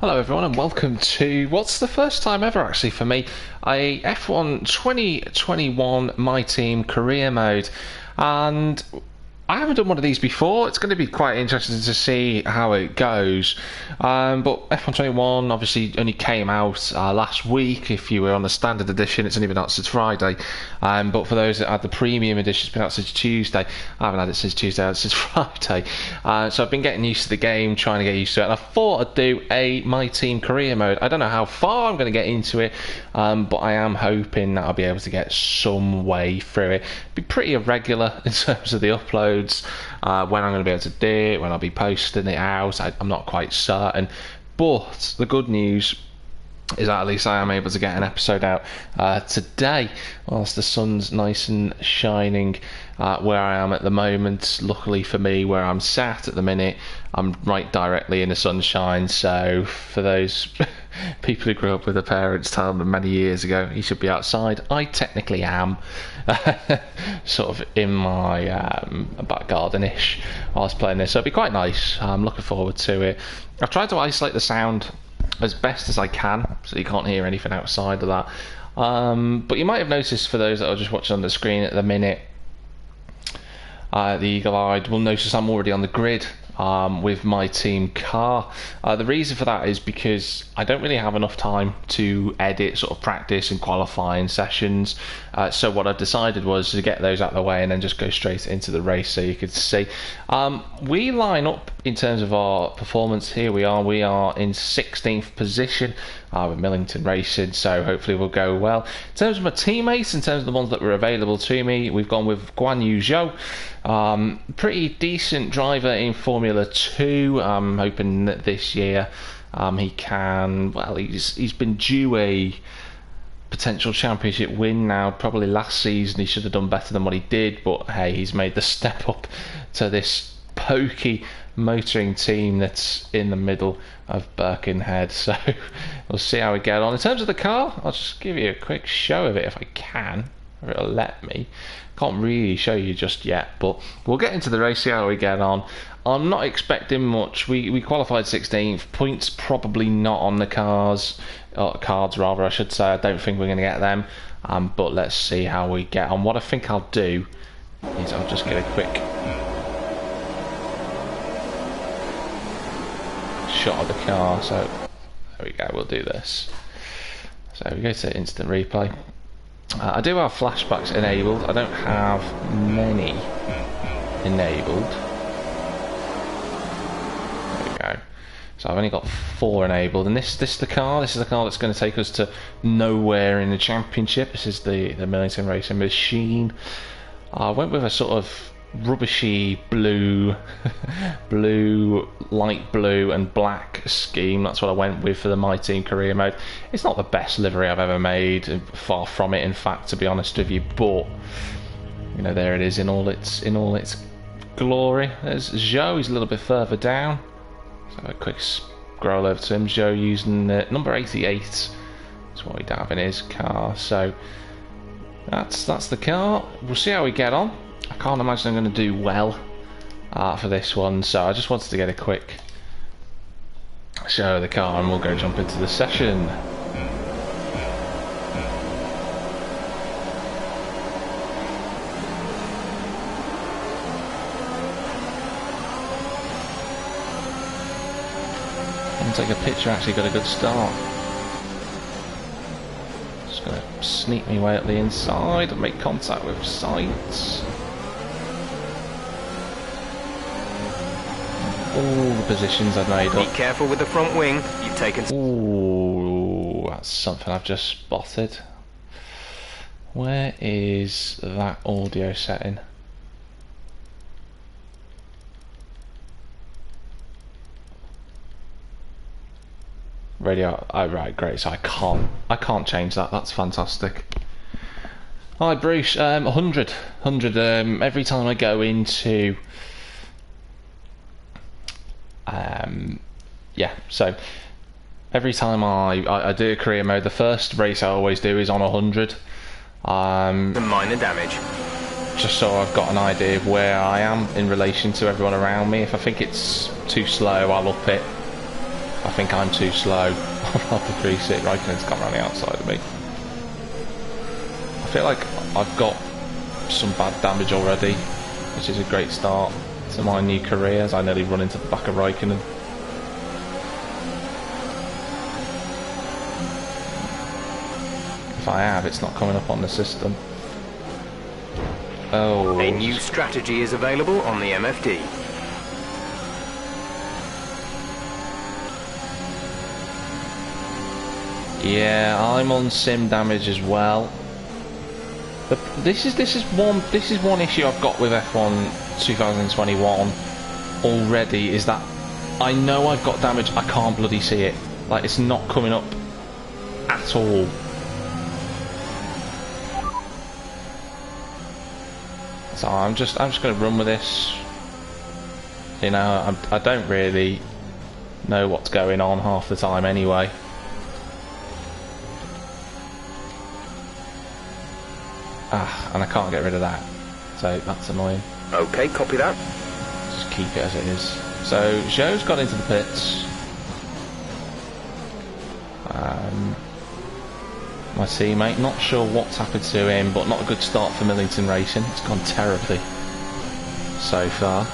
Hello everyone and welcome to what's the first time ever actually for me, a F1 2021 MyTeam career mode, and I haven't done one of these before. It's going to be quite interesting to see how it goes. But F1 21 obviously only came out last week. If you were on the standard edition, it's only been out since Friday. But for those that had the premium edition, it's been out since Tuesday. I haven't had it since Tuesday, since Friday. So I've been getting used to the game, trying to get used to it. And I thought I'd do a MyTeam career mode. I don't know how far I'm going to get into it, but I am hoping that I'll be able to get some way through it. Be pretty irregular in terms of the upload. When I'm going to be able to do it, when I'll be posting it out, I'm not quite certain. But the good news is that at least I am able to get an episode out today whilst the sun's nice and shining where I am at the moment. Luckily for me, where I'm sat at the minute, I'm right directly in the sunshine, so for those people who grew up with their parents telling them many years ago you should be outside, I technically am sort of in my back garden-ish whilst playing this, so it'll be quite nice. I'm looking forward to it. I've tried to isolate the sound as best as I can so you can't hear anything outside of that, but you might have noticed, for those that are just watching on the screen at the minute, the eagle-eyed will notice I'm already on the grid with my team car. The reason for that is because I don't really have enough time to edit sort of practice and qualifying sessions, so what I decided was to get those out of the way and then just go straight into the race so you could see. We line up in terms of our performance here. We are in 16th position with Millington Racing, so hopefully we'll go well. In terms of my teammates, in terms of the ones that were available to me, we've gone with Guan Yu Zhou. Pretty decent driver in Formula 2. I'm hoping that this year he can, well, he's been due a potential championship win now. Probably last season he should have done better than what he did, but hey, he's made the step up to this pokey motoring team that's in the middle of Birkenhead, so we'll see how we get on. In terms of the car, I'll just give you a quick show of it if I can, or it'll let me. Can't really show you just yet, but we'll get into the race, see how we get on. I'm not expecting much. We qualified 16th. Points probably not on the cards rather, I should say. I don't think we're going to get them, but let's see how we get on. What I think I'll do is I'll just get a quick shot of the car. So there we go, we'll do this. So we go to instant replay. I do have flashbacks enabled. I don't have many enabled. There we go. So I've only got 4 enabled, and this is the car. This is the car that's going to take us to nowhere in the championship. This is the Millington Racing machine. I went with a sort of rubbishy blue light blue and black scheme. That's what I went with for the MyTeam career mode. It's not the best livery I've ever made, far from it in fact, to be honest with you, but you know, there it is in all its glory. There's Zhou. He's a little bit further down, so a quick scroll over to him. Zhou using number 88 is what we have in his car, so that's the car. We'll see how we get on. I can't imagine I'm going to do well for this one, so I just wanted to get a quick show of the car and we'll go jump into the session. And take a picture, actually got a good start. Just going to sneak my way up the inside and make contact with sights. All the positions I've made up. Be careful with the front wing. You've taken. Ooh, that's something I've just spotted. Where is that audio setting? Radio. Oh right, great. So I can't change that. That's fantastic. Hi Bruce. 100. Every time I go into yeah, so every time I do a career mode, the first race I always do is on 100. Minor damage. Just so I've got an idea of where I am in relation to everyone around me. If I think it's too slow, I'll up it. I think I'm too slow. Off the 3-6, Raikkonen's come around the outside of me. I feel like I've got some bad damage already, which is a great start to my new career as I nearly run into the back of Raikkonen. If I have, it's not coming up on the system. Oh. A new strategy is available on the MFD. Yeah, I'm on sim damage as well. But this is one issue I've got with F1 2021 already, is that I know I've got damage, I can't bloody see it. Like, it's not coming up at all. So I'm just going to run with this. You know, I don't really know what's going on half the time anyway. And I can't get rid of that, so that's annoying. Okay, copy that. Just keep it as it is. So Zhou's got into the pits. My teammate, not sure what's happened to him, but not a good start for Millington Racing. It's gone terribly so far.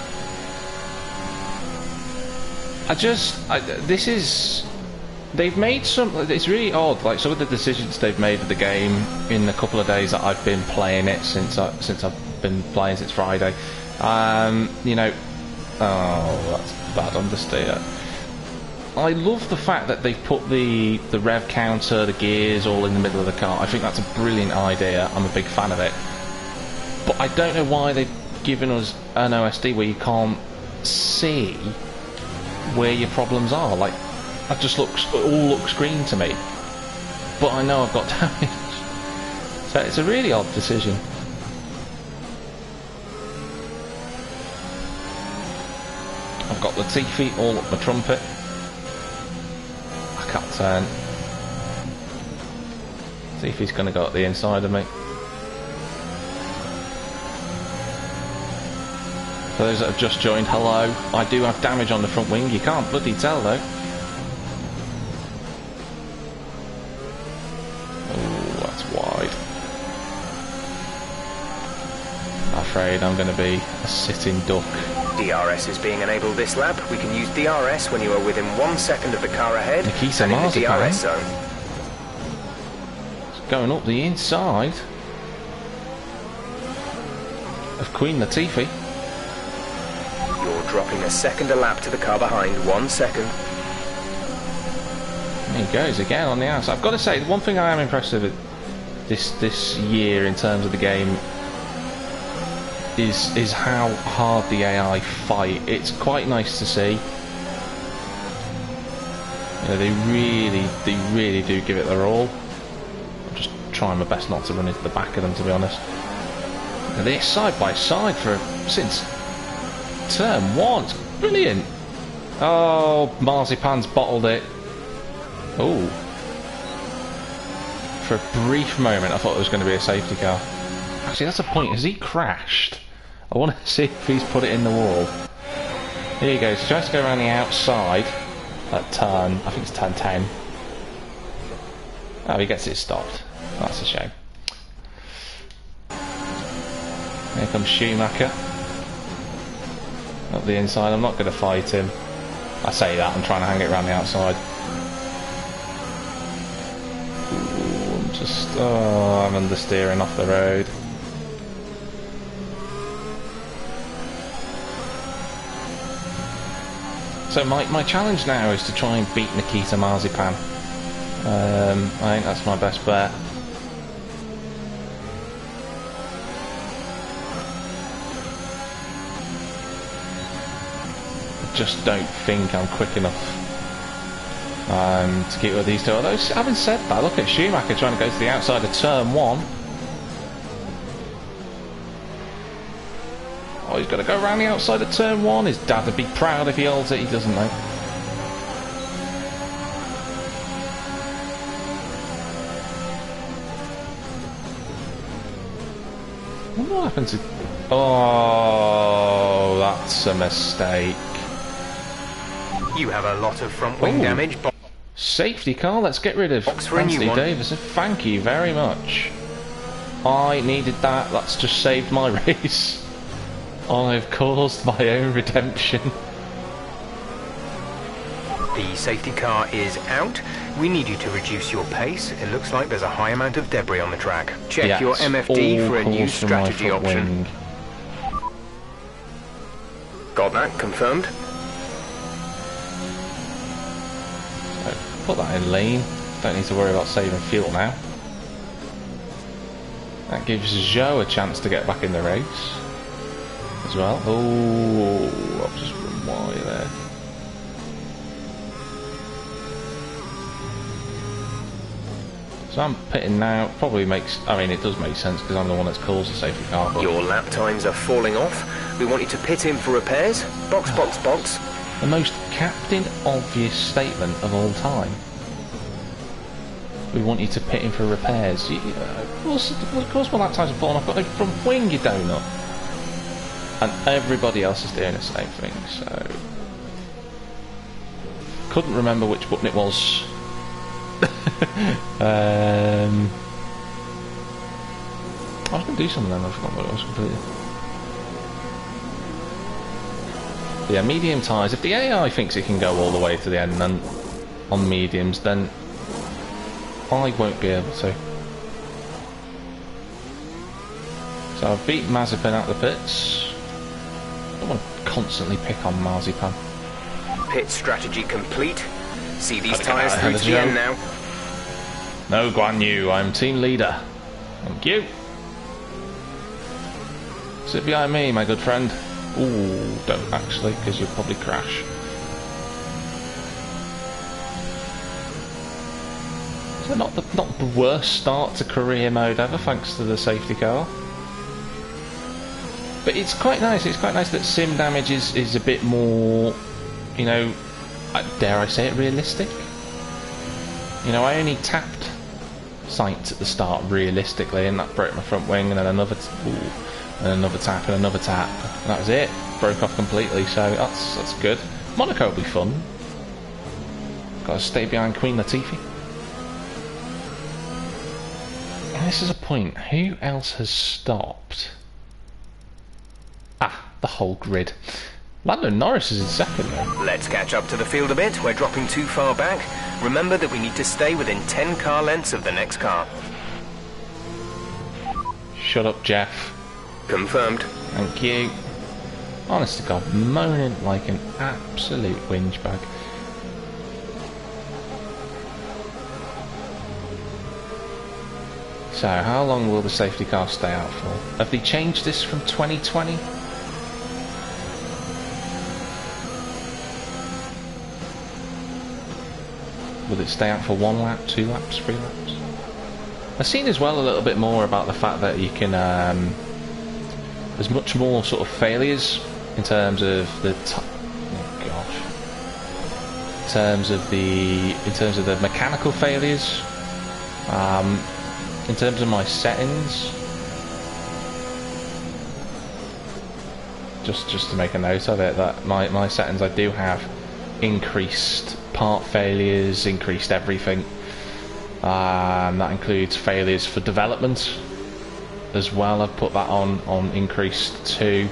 They've made some, it's really odd, like some of the decisions they've made with the game in the couple of days that I've been playing it since I've been playing since Friday. You know, oh, that's bad understeer. I love the fact that they've put the rev counter, the gears all in the middle of the car. I think that's a brilliant idea. I'm a big fan of it. But I don't know why they've given us an OSD where you can't see where your problems are. Like, it all looks green to me, but I know I've got damage. So it's a really odd decision. I've got Latifi all up my trumpet. I can't turn. Latifi's going to go up the inside of me. For those that have just joined, hello. I do have damage on the front wing. You can't bloody tell though. Afraid I'm going to be a sitting duck. DRS is being enabled this lap. We can use DRS when you are within 1 second of the car ahead Nikita and in the Marzipan. DRS zone. It's going up the inside of Queen Latifi. You're dropping a second a lap to the car behind. 1 second. There he goes again on the outside. I've got to say, the one thing I am impressed with this year in terms of the game is how hard the AI fight. It's quite nice to see. You know, they really do give it their all. I'm just trying my best not to run into the back of them, to be honest. And they're side by side since turn 1. It's brilliant. Oh, Marzipan's bottled it. Oh. For a brief moment I thought it was going to be a safety car. Actually, that's a point. Has he crashed? I want to see if he's put it in the wall. Here he goes. He tries to go around the outside. That turn. I think it's turn 10. Oh, he gets it stopped. That's a shame. Here comes Schumacher. Up the inside. I'm not going to fight him. I say that. I'm trying to hang it around the outside. Ooh, I'm understeering off the road. So my challenge now is to try and beat Nikita Marzipan. I think that's my best bet. I just don't think I'm quick enough to keep with these two. Although, having said that, look at Schumacher trying to go to the outside of turn 1. Oh, he's got to go around the outside of turn 1. His dad would be proud if he holds it. He doesn't, though. What happened to... Oh, that's a mistake. You have a lot of front wing Ooh. damage. Safety car, let's get rid of Box for a new Anthony one. Davison. Thank you very much. I needed that. That's just saved my race. I've caused my own redemption. The safety car is out. We need you to reduce your pace. It looks like there's a high amount of debris on the track. Check Yeah, your it's MFD all for a new caused from my strategy front option. wing. Got that confirmed. So put that in lane. Don't need to worry about saving fuel now. That gives Joe a chance to get back in the race as well. Oh, I've just run wide there. So I'm pitting now. Probably makes, I mean, it does make sense because I'm the one that's caused the safety car. But Your lap times are falling off. We want you to pit in for repairs. Box, box, box. the most captain obvious statement of all time. We want you to pit in for repairs. Of course my lap times are falling off. I've got a front wing, you donut. And everybody else is doing the same thing, so... Couldn't remember which button it was. I was going to do something then, I forgot what it was completely. Yeah, medium tyres. If the AI thinks it can go all the way to the end then on mediums, then I won't be able to. So I've beat Mazepin out the pits. I don't want to constantly pick on Marzipan. Pit strategy complete. See these Gotta get tyres out through ahead to of the Joe. end now. No, Guan Yu, I'm team leader. Thank you. Sit behind me, my good friend. Ooh, don't actually, because you'll probably crash. So not the worst start to career mode ever, thanks to the safety car. But it's quite nice. It's quite nice that sim damage is a bit more, you know, dare I say it, realistic. You know, I only tapped sights at the start realistically, and that broke my front wing, and then another tap and another tap. And that was it. Broke off completely. So that's good. Monaco will be fun. Got to stay behind Queen Latifah. And this is a point. Who else has stopped? Ah, the whole grid. Lando Norris is in second though. Let's catch up to the field a bit. We're dropping too far back. Remember that we need to stay within 10 car lengths of the next car. Shut up, Jeff. Confirmed. Thank you. Honest to God, moaning like an absolute whinge bag. So, how long will the safety car stay out for? Have they changed this from 2020? Will it stay out for 1 lap, 2 laps, 3 laps? I've seen as well a little bit more about the fact that you can, there's much more sort of failures in terms of the in terms of the mechanical failures. In terms of my settings, just to make a note of it, that my settings, I do have increased part failures, increased everything. That includes failures for development as well. I've put that on increased too,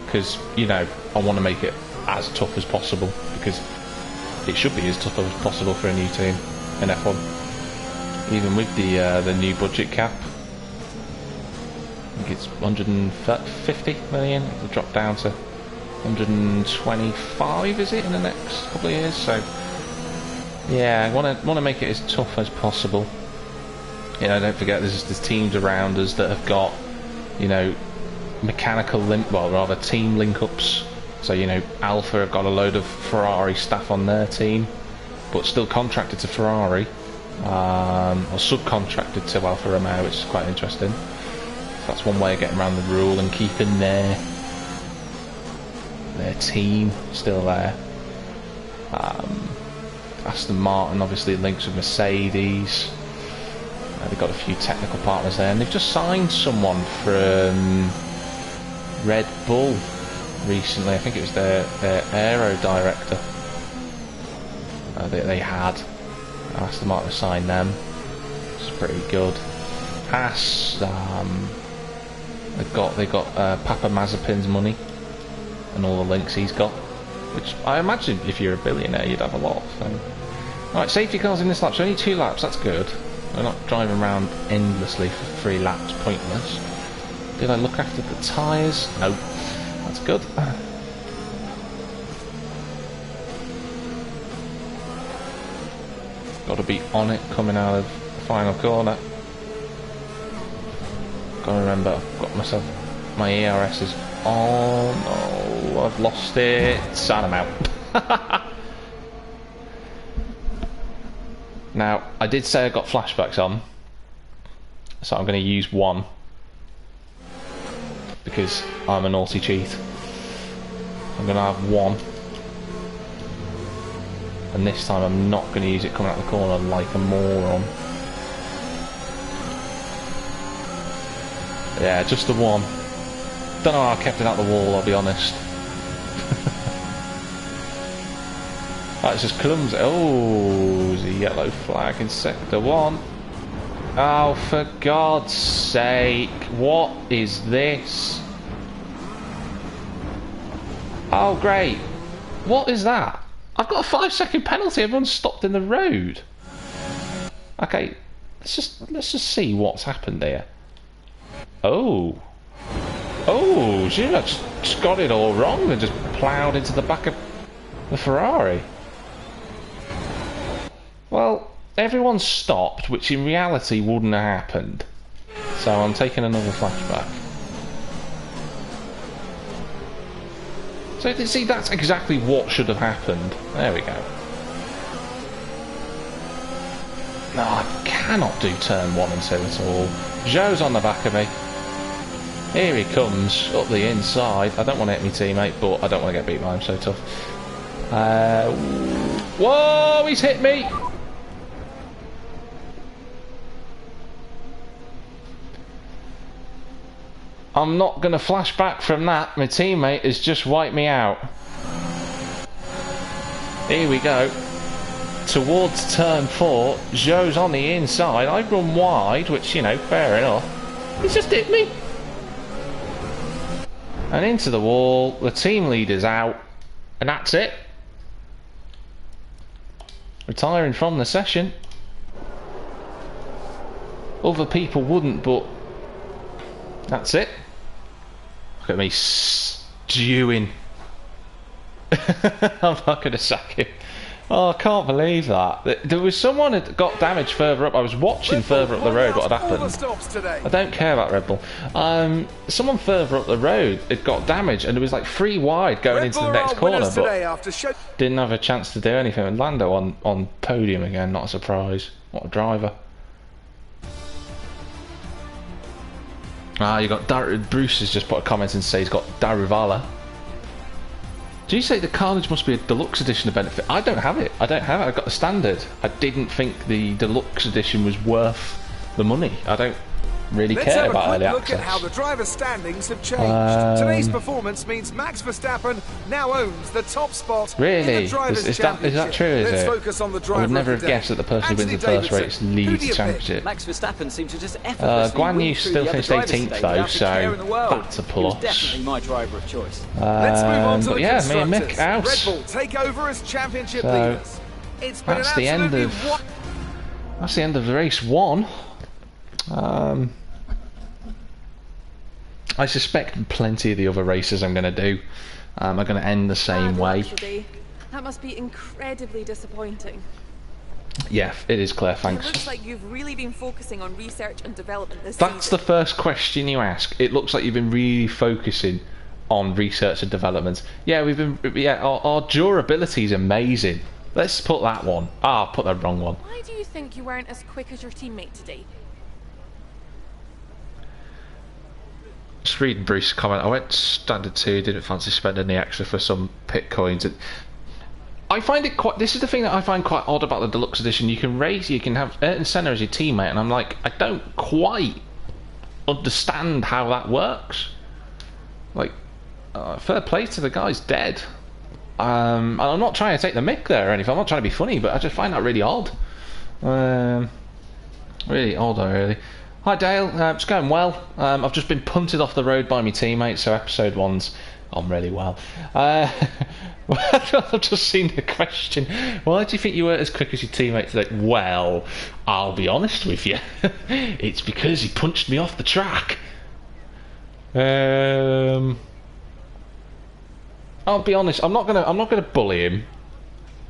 because, you know, I want to make it as tough as possible, because it should be as tough as possible for a new team in F1. Even with the new budget cap, I think it's 150 million. It'll drop down to 125, is it, in the next couple of years? So yeah, I want to make it as tough as possible. You know, don't forget there's teams around us that have got, you know, team link-ups. So, you know, Alpha have got a load of Ferrari staff on their team, but still contracted to Ferrari, or subcontracted to Alfa Romeo, which is quite interesting. So that's one way of getting around the rule and keeping their team still there. Aston Martin obviously links with Mercedes. They've got a few technical partners there, and they've just signed someone from Red Bull recently. I think it was their aero director. they had. Aston Martin signed them. It's pretty good. Haas, they got Papa Mazepin's money and all the links he's got, which I imagine if you're a billionaire you'd have a lot. So. Right, safety cars in this lap, so only 2 laps, that's good. They're not driving around endlessly for 3 laps, pointless. Did I look after the tyres? No, that's good. Got to be on it coming out of the final corner. Got to remember, I've got myself, my ERS is on. Oh, I've lost it. And I'm out. Now, I did say I got flashbacks on, so I'm going to use one because I'm a naughty cheat. I'm going to have one, and this time I'm not going to use it coming out the corner like a moron. Yeah, just the one. Don't know how I kept it out the wall, I'll be honest. That's just clumsy. Oh, there's a yellow flag in sector 1. Oh, for God's sake. What is this? Oh, great. What is that? I've got a 5-second penalty. Everyone's stopped in the road. Okay, let's just see what's happened here. Oh. Oh, she just got it all wrong and just ploughed into the back of the Ferrari. Well, everyone stopped, which in reality wouldn't have happened. So I'm taking another flashback. So, see, that's exactly what should have happened. There we go. No, I cannot do turn 1 and 2 at all. Joe's on the back of me. Here he comes, up the inside. I don't want to hit my teammate, but I don't want to get beat by him, so tough. Whoa, he's hit me! I'm not going to flash back from that. My teammate has just wiped me out. Here we go. Towards turn 4. Joe's on the inside. I've run wide, which, you know, fair enough. He's just hit me. And into the wall. The team leader's out. And that's it. Retiring from the session. Other people wouldn't, but that's it. Look at me stewing. I'm not going to sack him. Oh, I can't believe that. There was someone that got damaged further up. I was watching further up the road what had happened. I don't care about Red Bull. Someone further up the road had got damaged, and it was like 3 wide going into the next corner, but didn't have a chance to do anything. And Lando on podium again, not a surprise. What a driver. Ah, you got Bruce has just put a comment and say he's got Daruvala. Do you say the Carnage must be a deluxe edition to benefit? I don't have it. I don't have it. I've got the standard. I didn't think the deluxe edition was worth the money. I don't really care about early access. Let's have a quick look at how the driver standings have changed. Today's performance means Max Verstappen now owns the top spot. Really? Is that true, is it? Focus on the driver. I would never have guessed that the person who wins the first race leads the championship. Max Verstappen seemed to just Guan Yu still finished 18th though, so that's a plus. Definitely my driver of choice. Let's move on to me and Mick out. Red Bull take over as championship leaders. That's the end of race 1. I suspect plenty of the other races I'm going to do are going to end the same way. That must be incredibly disappointing. Yeah, it is, Claire, thanks. It looks like you've really been focusing on research and development this That's season. The first question you ask. It looks like you've been really focusing on research and development. Yeah, our durability is amazing. Let's put that one. Ah, I'll put the wrong one. Why do you think you weren't as quick as your teammate today? Just reading Bruce's comment. I went standard 2, didn't fancy spending the extra for some pit coins. I find it quite. This is the thing that I find quite odd about the deluxe edition. You can have Ayrton Senna as your teammate, and I'm like, I don't quite understand how that works. Like, fair play to the guy's dead. And I'm not trying to take the mick there or anything. I'm not trying to be funny, but I just find that really odd. Really odd, really. Hi Dale, it's going well. I've just been punted off the road by my teammates, so episode 1's gone really well. I've just seen the question. Why do you think you weren't as quick as your teammates today? Well, I'll be honest with you. It's because he punched me off the track. I'll be honest. I'm not gonna bully him,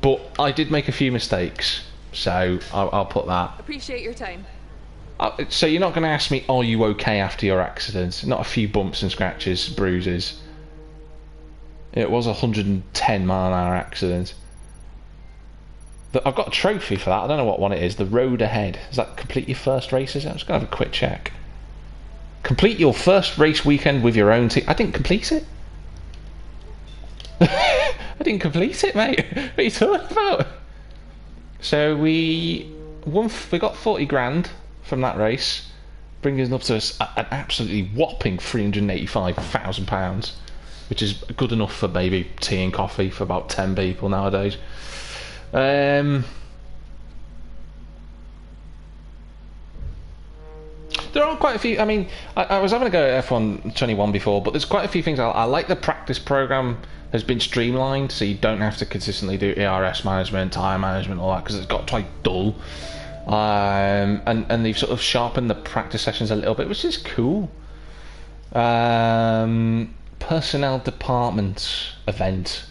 but I did make a few mistakes, so I'll put that. Appreciate your time. So you're not going to ask me, are you okay after your accident? Not a few bumps and scratches, bruises. It was a 110-mile-an-hour accident. I've got a trophy for that. I don't know what one it is. The road ahead. Does that complete your first race? Is it? I'm just going to have a quick check. Complete your first race weekend with your own team. I didn't complete it. I didn't complete it, mate. What are you talking about? So we got 40 grand from that race, bringing us up to an absolutely whopping £385,000, which is good enough for maybe tea and coffee for about 10 people nowadays. There are quite a few. I mean, I was having a go at F1 21 before, but there's quite a few things. I like the practice program has been streamlined, so you don't have to consistently do ERS management, tyre management, all that, because it's got quite dull. And they've sort of sharpened the practice sessions a little bit, which is cool. Personnel department event.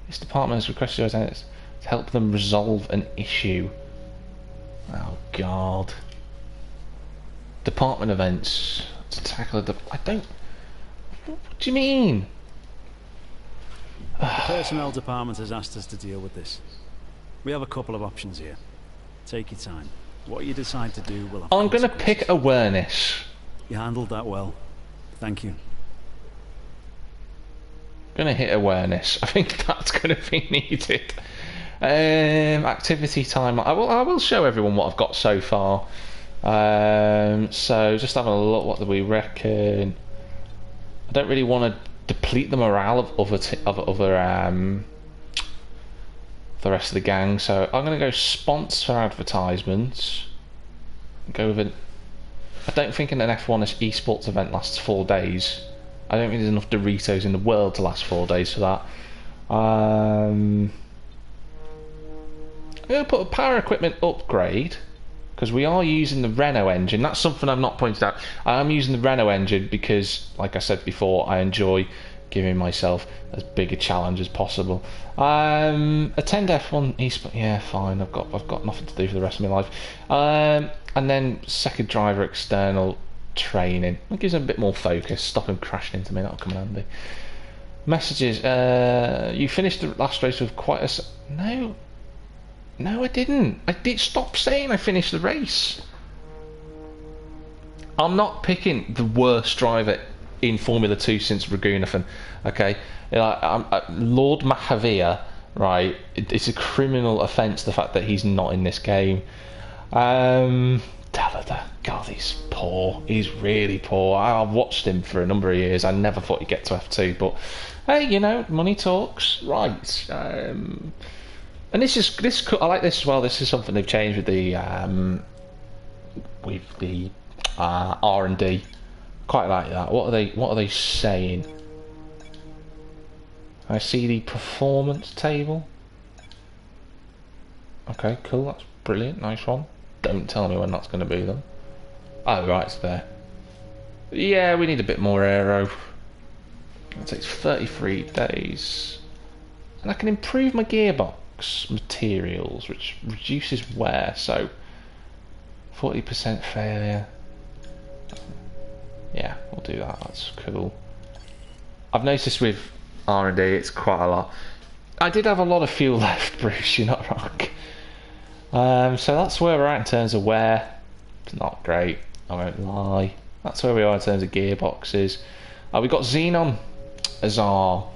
This department has requested to help them resolve an issue. Oh God. Department events to tackle I don't. What do you mean? The personnel department has asked us to deal with this. We have a couple of options here. Take your time. What you decide to do will have I'm going to consequences. pick awareness. You handled that well. Thank you. Going to hit awareness. I think that's going to be needed. Activity time. I will show everyone what I've got so far. So just having a look. What do we reckon? I don't really want to deplete the morale of the rest of the gang, so I'm going to go sponsor advertisements. Go with I don't think an F1 esports event lasts 4 days. I don't think there's enough Doritos in the world to last 4 days for that. I'm going to put a power equipment upgrade, because we are using the Renault engine. That's something I've not pointed out. I am using the Renault engine because, like I said before, I enjoy giving myself as big a challenge as possible. Attend F1 eSport. Yeah, fine. I've got nothing to do for the rest of my life. And then second driver external training. That gives them a bit more focus. Stop him crashing into me. That'll come in handy. Messages. You finished the last race with quite a. No, I didn't. I did stop saying I finished the race. I'm not picking the worst driver in Formula 2 since Raghunathan, okay? Lord Mahavir, right? It's a criminal offence the fact that he's not in this game. Dalada, God, he's poor. He's really poor. I've watched him for a number of years. I never thought he'd get to F2, but hey, you know, money talks, right? And this I like this as well. This is something they've changed with the R&D. Quite like that. What are they saying? I see the performance table. Okay, cool. That's brilliant. Nice one. Don't tell me when that's going to be then. Oh right, it's there. Yeah, we need a bit more aero. It takes 33 days, and I can improve my gearbox materials, which reduces wear. So 40% failure. Yeah, we'll do that. That's cool. I've noticed with R&D it's quite a lot. I did have a lot of fuel left, Bruce, you're not wrong. So that's where we're at in terms of wear. It's not great, I won't lie. That's where we are in terms of gearboxes. We've got Xenon as our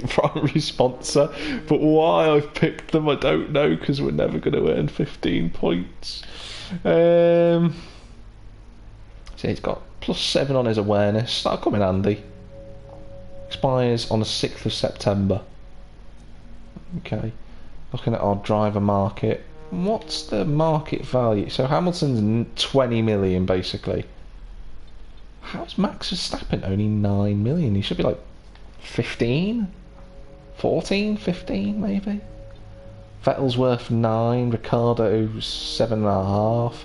primary sponsor, but why I've picked them I don't know, because we're never going to earn 15 points. So he's got +7 on his awareness. That'll come in handy. expires on the 6th of September. Okay, looking at our driver market. What's the market value? So Hamilton's 20 million basically. How's Max Verstappen only 9 million? He should be like 15? 14? 15 maybe? Vettel's worth 9, Ricciardo's 7.5.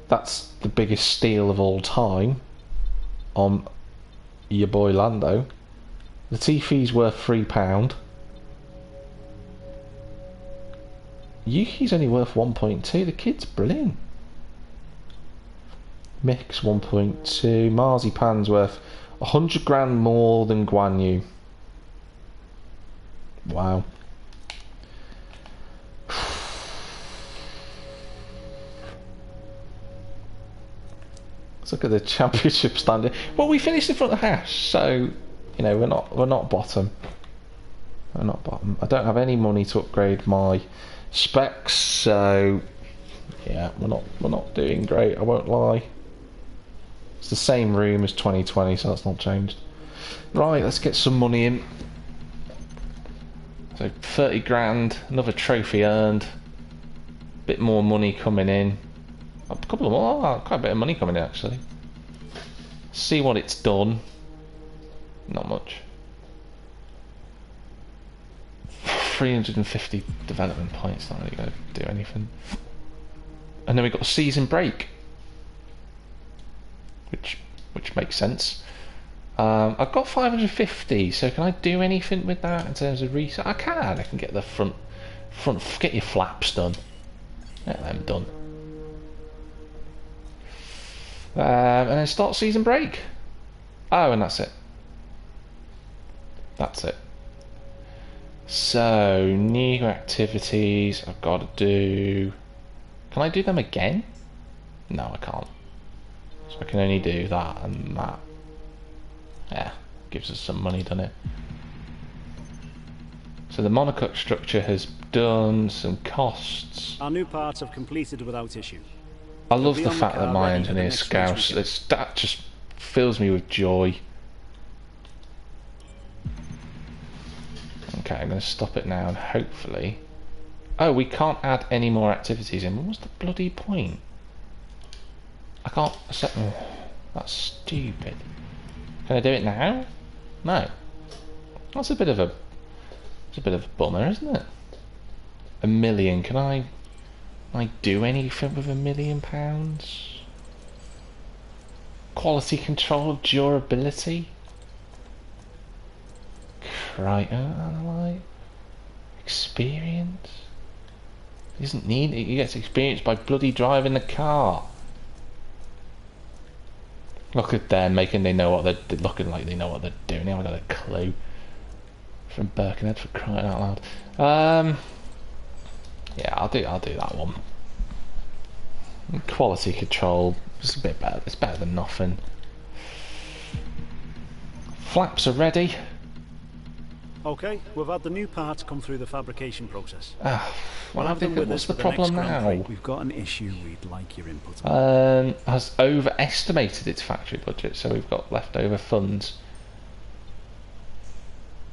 That's the biggest steal of all time on your boy Lando. Latifi's worth £3. Yuki's only worth 1.2. The kid's brilliant. Mick's 1.2. Marzipan's worth 100 grand more than Guan Yu. Wow. Let's look at the championship standing. Well, we finished in front of Haas, so you know we're not bottom. We're not bottom. I don't have any money to upgrade my specs, so yeah, we're not doing great. I won't lie. It's the same room as 2020, so that's not changed. Right, let's get some money in. So 30 grand, another trophy earned, bit more money coming in, a couple of more, quite a bit of money coming in actually. See what it's done. Not much. 350 development points, not really going to do anything. And then we've got a season break, which makes sense. I've got 550, so can I do anything with that in terms of reset? I can. I can get the front, get your flaps done. Get them done. And then start season break. Oh, and that's it. That's it. So, new activities I've got to do. Can I do them again? No, I can't. So I can only do that and that. Yeah, gives us some money, doesn't it? So the monocoque structure has done some costs. Our new parts have completed without issue. I love the fact that my engineer's Scouse. That just fills me with joy. Okay, I'm going to stop it now and hopefully... Oh, we can't add any more activities in. What's the bloody point? I can't... Oh, that's stupid. Can I do it now? No. That's a bit of a... It's a bit of a bummer, isn't it? £1 million. Can I do anything with £1 million? Quality control, durability. Right, like experience. He doesn't need it. He gets experience by bloody driving the car. Look at them making they know what they're looking like they know what they're doing. They haven't got a clue. From Birkenhead, for crying out loud. Yeah, I'll do that one. Quality control, it's a bit better. It's better than nothing. Flaps are ready. Okay, we've had the new parts come through the fabrication process. What's the problem now? We've got an issue we'd like your input on. Has overestimated its factory budget, so we've got leftover funds.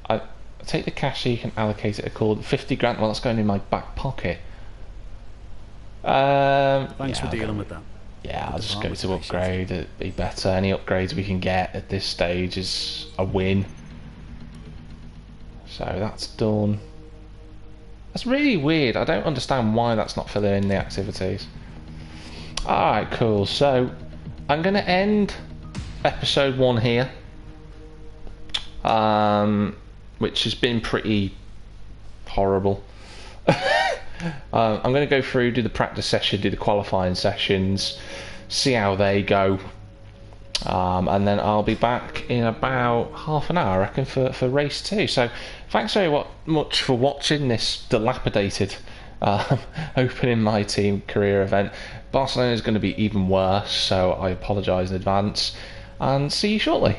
I take the cash so you can allocate it accordingly. 50 grand, well that's going in my back pocket. Thanks for dealing with that. Yeah, I'll just go to upgrade, it'd be better. Any upgrades we can get at this stage is a win. So that's done. That's really weird. I don't understand why that's not filling in the activities. Alright, cool. So I'm going to end episode 1 here. Which has been pretty horrible. I'm going to go through, do the practice session, do the qualifying sessions, see how they go. And then I'll be back in about half an hour, I reckon, for race 2. So thanks very much for watching this dilapidated opening MyTeam career event. Barcelona is going to be even worse, so I apologise in advance, and see you shortly.